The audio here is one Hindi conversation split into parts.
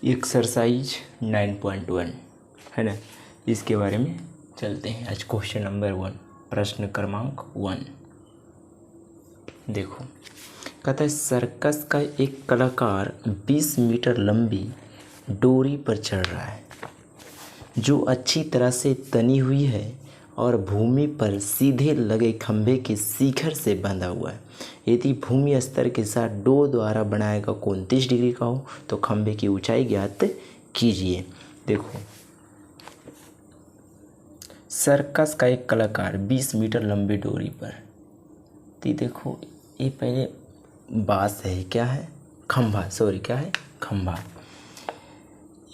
एक्सरसाइज 9.1 है ना, इसके बारे में चलते हैं। आज क्वेश्चन नंबर 1, प्रश्न क्रमांक 1। देखो, कहता है सर्कस का एक कलाकार 20 मीटर लंबी डोरी पर चढ़ रहा है जो अच्छी तरह से तनी हुई है और भूमि पर सीधे लगे खंभे के शिखर से बंधा हुआ है। यदि भूमि स्तर के साथ डोर द्वारा बनाया गया कोण 30 डिग्री का हो तो खंभे की ऊंचाई ज्ञात कीजिए। देखो, सर्कस का एक कलाकार 20 मीटर लंबी डोरी पर, तो देखो ये पहले बांस है, क्या है, खंभा, सॉरी क्या है, खंभा।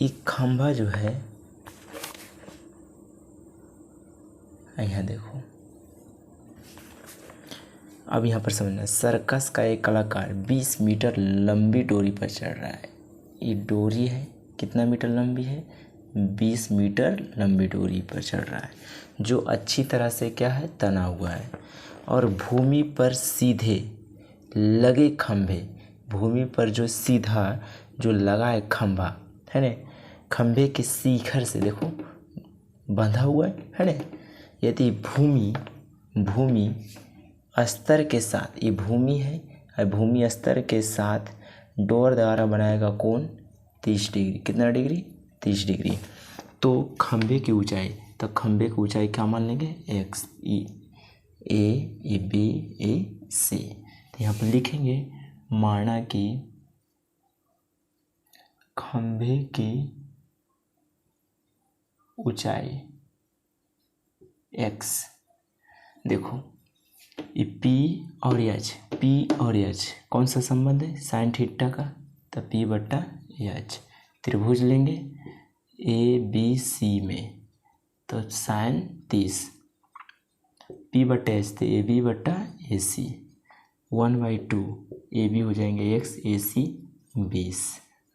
ये खंभा जो है, यहाँ देखो, अब यहाँ पर समझना, सर्कस का एक कलाकार 20 मीटर लंबी डोरी पर चढ़ रहा है। ये डोरी है, कितना मीटर लंबी है, 20 मीटर लंबी डोरी पर चढ़ रहा है जो अच्छी तरह से क्या है, तना हुआ है और भूमि पर सीधे लगे खंभे, भूमि पर जो सीधा जो लगा है खंभा है ना, खंभे के शिखर से देखो बंधा हुआ है ना। यदि भूमि स्तर के साथ, ये भूमि है और भूमि स्तर के साथ डोर द्वारा बनाएगा कोण 30 डिग्री, कितना डिग्री, 30 डिग्री। तो खंभे की ऊंचाई, तो खंभे की ऊंचाई क्या मान लेंगे, एक्स, ए बी ए सी। तो यहाँ पर लिखेंगे माना कि खंभे की ऊंचाई एक्स। देखो ये पी और एच कौन सा संबंध है, साइन थीटा का, तो पी बट्टा एच। त्रिभुज लेंगे ए बी सी में, तो साइन 30, पी बट्टा एच तो ए बी बट्टा ए सी, 1/2 ए बी हो जाएंगे एक्स, ए सी 20,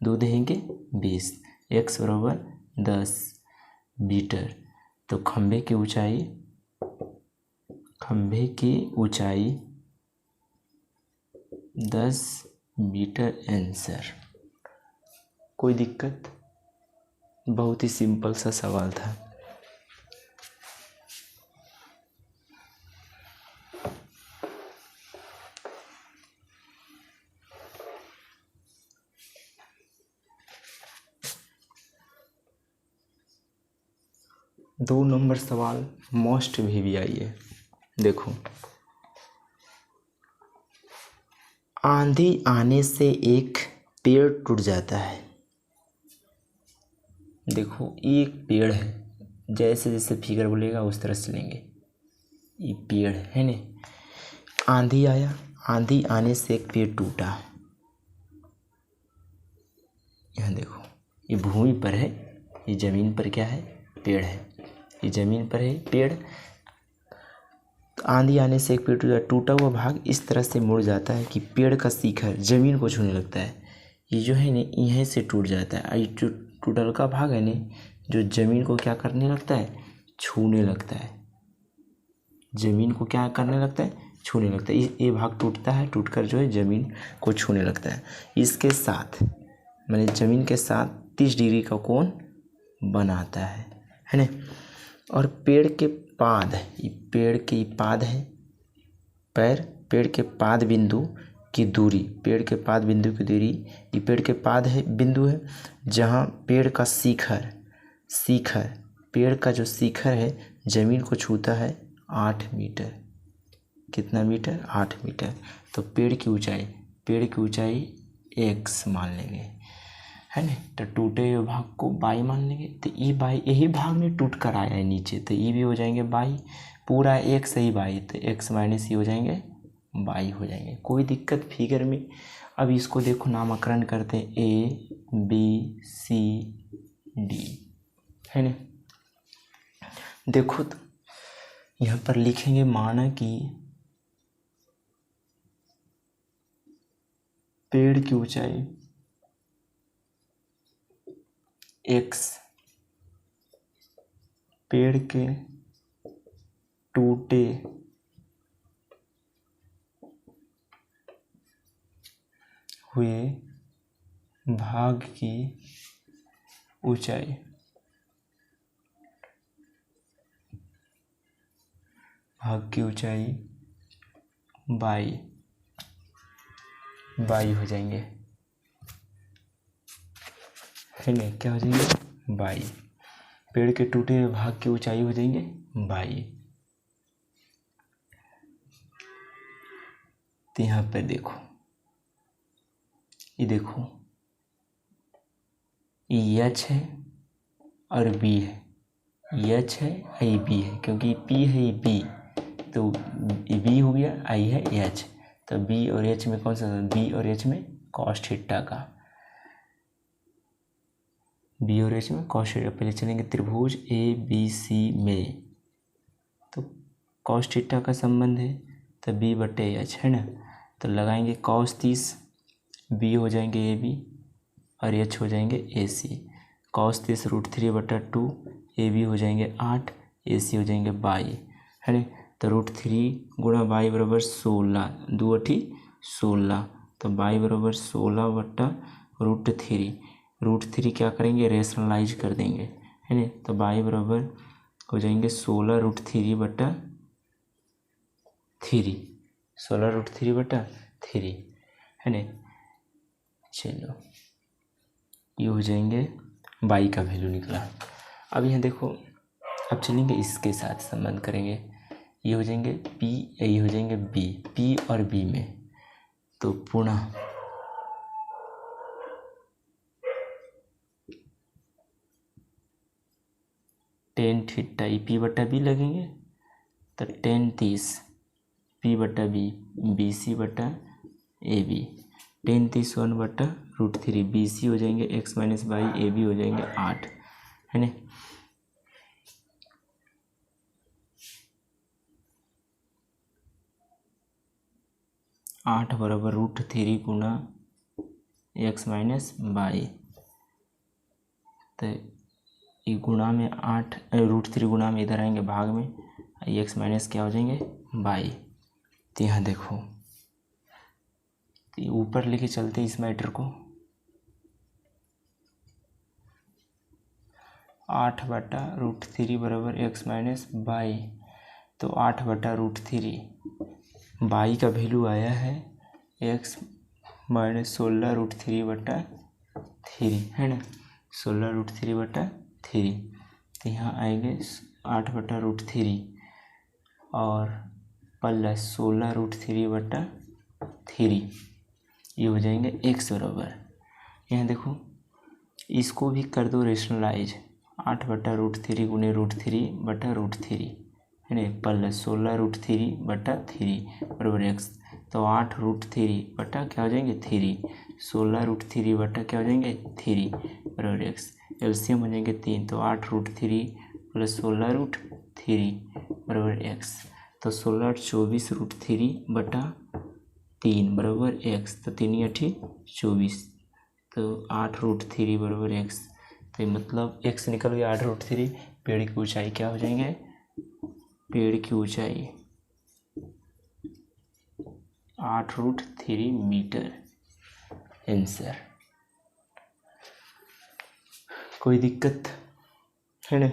दो देंगे 20, एक्स बराबर 10 मीटर। तो खंभे की ऊंचाई 10 मीटर आंसर। कोई दिक्कत, बहुत ही सिंपल सा सवाल था। दो नंबर सवाल मोस्ट भी आई है। देखो, आंधी आने से एक पेड़ टूट जाता है। देखो ये एक पेड़ है, जैसे जैसे फिगर बोलेगा उस तरह से लेंगे। ये पेड़ है ना, आंधी आया, आंधी आने से एक पेड़ टूटा। यहाँ देखो ये भूमि पर है, ये जमीन पर क्या है, पेड़ है। ये जमीन पर है पेड़, आंधी आने से एक पेड़ टूटा हुआ भाग इस तरह से मुड़ जाता है कि पेड़ का शिखर जमीन को छूने लगता है। ये जो है ना, यहीं से टूट जाता है। ये जो टूटल का भाग है ना, जो जमीन को क्या करने लगता है, छूने लगता है। जमीन को क्या करने लगता है, छूने लगता है। ये भाग टूटता है, टूटकर जो है जमीन को छूने लगता है। इसके साथ माने जमीन के साथ 30 डिग्री का कोण बनाता है ना। और पेड़ के पाद, ये पेड़ की पाद है, पेड़ के पाद बिंदु की दूरी, पेड़ के पाद बिंदु की दूरी, ये पेड़ के पाद है बिंदु है जहाँ पेड़ का शिखर, पेड़ का जो शिखर है जमीन को छूता है 8 मीटर। कितना मीटर, 8 मीटर। तो पेड़ की ऊंचाई x मान लेंगे, है ना। तो टूटे हुए भाग को बाई मान लेंगे। तो ई बाई, यही भाग में टूट कर आया है नीचे, तो ई भी हो जाएंगे बाई, पूरा एक सही बाई, तो x माइनस ई हो जाएंगे बाई हो जाएंगे। कोई दिक्कत फिगर में। अब इसको देखो नामकरण करते हैं, ए बी सी डी, है ना। देखो तो यहाँ पर लिखेंगे माना कि पेड़ की ऊंचाई x, पेड़ के टूटे हुए भाग की ऊंचाई, भाग की ऊंचाई बाई हो जाएंगे, है ना, क्या हो जाएंगे बाई। पेड़ के टूटे हुए भाग की ऊंचाई हो जाएंगे बाई। तो यहाँ पे देखो, ये देखो, ये एच है और बी है, ये एच है ये बी है, क्योंकि पी है ये बी, तो ये बी हो गया, आई है एच, तो बी और एच में कौन सा, बी और एच में कॉस थीटा का, बी और एच में कॉस थीटा। पहले चलेंगे त्रिभुज ए बी सी में, तो कॉस थीटा का संबंध है, तो बी बटे एच, है ना, तो लगाएंगे कॉस 30, बी हो जाएंगे ए बी और एच हो जाएंगे ए सी। कॉस 30 √3/2, ए बी हो जाएंगे 8, ए सी हो जाएंगे 22, है ना, तो √3 गुणा 22 बराबर 16, 2 8 16, तो 22 बराबर 16/√3। √3 क्या करेंगे, रेशनलाइज कर देंगे, है ना, तो 22 बराबर हो जाएंगे 16√3/3, 16√3/3, है ना। चलो, ये हो जाएंगे बाई का वैल्यू निकला। अब यहाँ देखो, अब चलेंगे इसके साथ संबंध करेंगे, ये हो जाएंगे पी, ये हो जाएंगे बी, पी और बी में, तो पुनः टेन थीटा ई पी बटा बी लगेंगे, तो 10 30 पी बटा बी, बी सी बटा ए बी, 10 30 1/√3, बी सी हो जाएंगे x - y, ए बी हो जाएंगे 8, है ना। आठ बराबर √3 गुना x - y, तो ये गुणा में 8, √3 गुणा में इधर आएंगे भाग में, x माइनस क्या हो जाएंगे y। तो यहाँ देखो, तो ऊपर लेके चलते इस मैटर को, 8/√3 बराबर x - y, तो 8/√3, y का वैल्यू आया है x - 16√3/3, है ना, 16√3/3, तो यहाँ आएंगे 8/√3 और प्लस 16√3/3, ये हो जाएंगे x बराबर। यहाँ देखो, इसको भी कर दो रेशनलाइज, 8/√3 गुने √3/√3, है ना, प्लस 16√3/3 बराबर x, तो 8√3 बटा क्या हो जाएंगे 3, 16√3 बटा क्या हो जाएंगे 3 बराबर x, एलसीएम हो जाएंगे 3, तो 8√3 प्लस 16√3 बराबर x, तो 16 24√3/3 बराबर x, तो 3 × 8 24, तो 8√3 बराबर x, तो मतलब x निकल गया 8√3। पेड़ की ऊंचाई क्या हो जाएंगे, पेड़ की ऊंचाई 8√3 मीटर, आंसर। कोई दिक्कत है ना।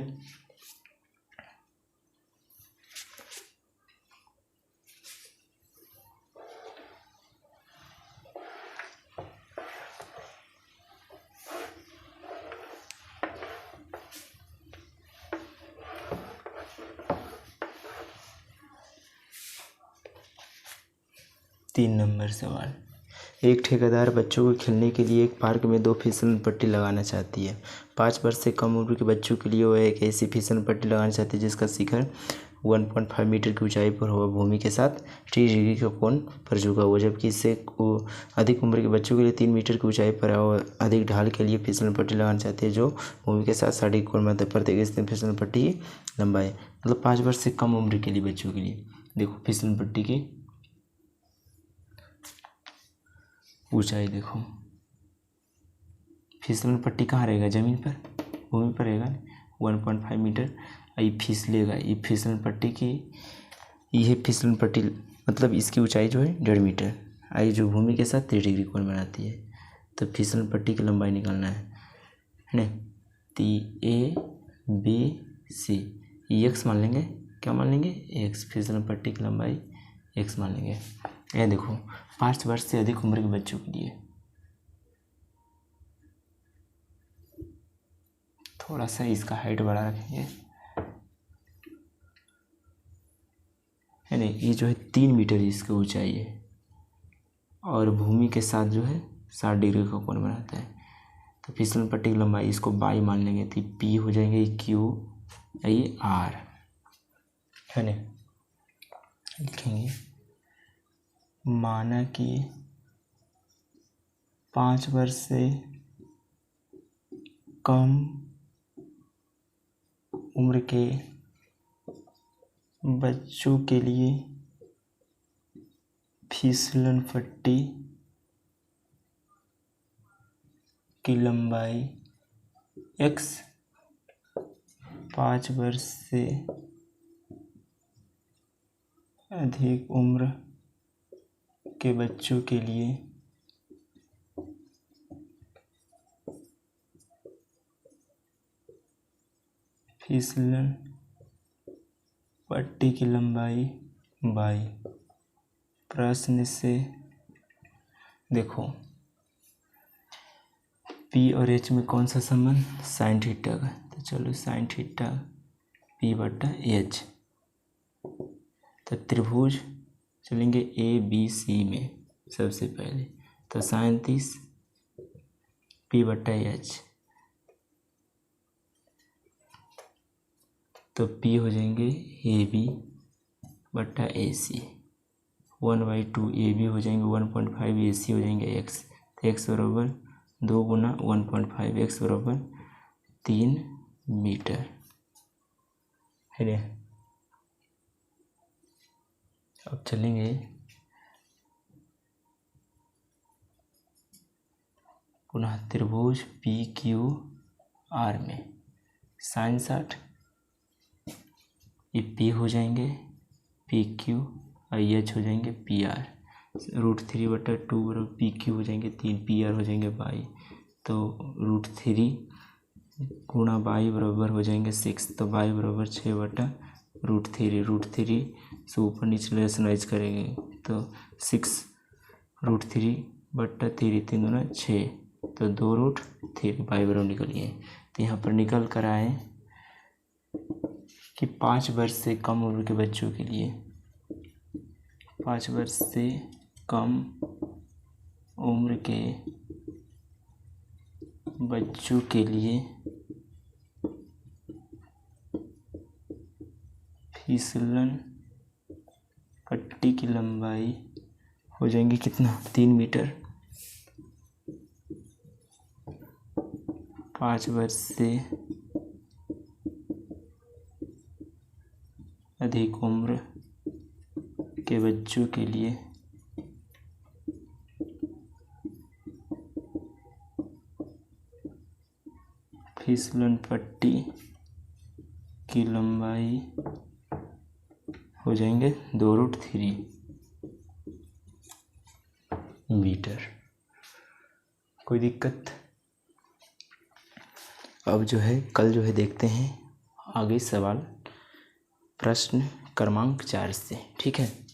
3 नंबर सवाल, एक ठेकेदार बच्चों को खेलने के लिए एक पार्क में 2 फिसल पट्टी लगाना चाहती है। 5 वर्ष से कम उम्र के बच्चों के लिए वह एक ऐसी फिसल पट्टी लगाना चाहती है जिसका शिखर 1.5 मीटर की ऊंचाई पर हो, भूमि के साथ 30 डिग्री के कोण पर झुका हुआ, जबकि इससे अधिक उम्र के बच्चों के लिए 3 मीटर की ऊंचाई पर और अधिक ढाल के लिए फिसल पट्टी लगाना चाहती है जो भूमि के साथ 60 कोण में प्रत्येक स्थिति फिसल पट्टी की लंबाई, मतलब 5 वर्ष से कम उम्र के लिए बच्चों के लिए। देखो फिसल पट्टी की ऊंचाई देखो, फिसलन पट्टी कहाँ रहेगा, ज़मीन पर, भूमि पर रहेगा ना, 1.5 मीटर। ये फिसलेगा, ये फिसलन पट्टी की, यह फिसलन पट्टी मतलब इसकी ऊंचाई जो है 1.5 मीटर, आई जो भूमि के साथ 30 डिग्री कोण बनाती है, तो फिसलन पट्टी की लंबाई निकालना है ना। ए बी सी, एक्स मान लेंगे, क्या मान लेंगे, एक्स। फिसलन पट्टी की लंबाई एक्स मान लेंगे। ये देखो 5 वर्ष से अधिक उम्र के बच्चों के लिए, थोड़ा सा इसका हाइट बढ़ा रखेंगे, है नहीं, ये जो है 3 मीटर इसकी ऊंचाई है और भूमि के साथ जो है 60 डिग्री का कोण बनाता है। तो फिसलन पट्टी की लंबाई इसको बाई मान लेंगे, तो पी हो जाएंगे क्यू आई आर, है ना। लिखेंगे माना कि 5 वर्ष से कम उम्र के बच्चों के लिए फिसलन पट्टी की लंबाई x, 5 वर्ष से अधिक उम्र के बच्चों के लिए फिसलन पट्टी की लंबाई बाई। प्रश्न से देखो P और H में कौन सा संबंध, साइन थीटा का, तो चलो साइन थीटा P/H। तो त्रिभुज चलेंगे ABC में सबसे पहले, तो साइन 30 P/H, तो P हो जाएंगे AB/AC, 1/2 AB हो जाएंगे 1.5, AC हो जाएंगे x, तो x बराबर 2 गुना 1.5, x बराबर 3 मीटर, है ना। अब चलेंगे पुनः त्रिभुज PQR में, साइन 60, ये P हो जाएंगे PQ और H हो जाएंगे PR, √3/2 बराबर PQ हो जाएंगे 3, PR हो जाएंगे 22, तो √3 गुणा 22 बराबर हो जाएंगे 6, तो 22 बराबर 6/√3, √3 से ऊपर नीचे रेशनलाइज करेंगे तो 6 √3/3, 3 दूना 6, तो 2√3 बाई बराबर निकल गए। तो यहाँ पर निकल कर आए कि 5 वर्ष से कम उम्र के बच्चों के लिए, 5 वर्ष से कम उम्र के बच्चों के लिए फिसलन पट्टी की लंबाई हो जाएंगी कितना, 3 मीटर। 5 वर्ष से अधिक उम्र के बच्चों के लिए फिसलन पट्टी की लंबाई हो जाएंगे 2√3 मीटर। कोई दिक्कत? अब जो है कल जो है देखते हैं आगे सवाल प्रश्न क्रमांक 4 से, ठीक है।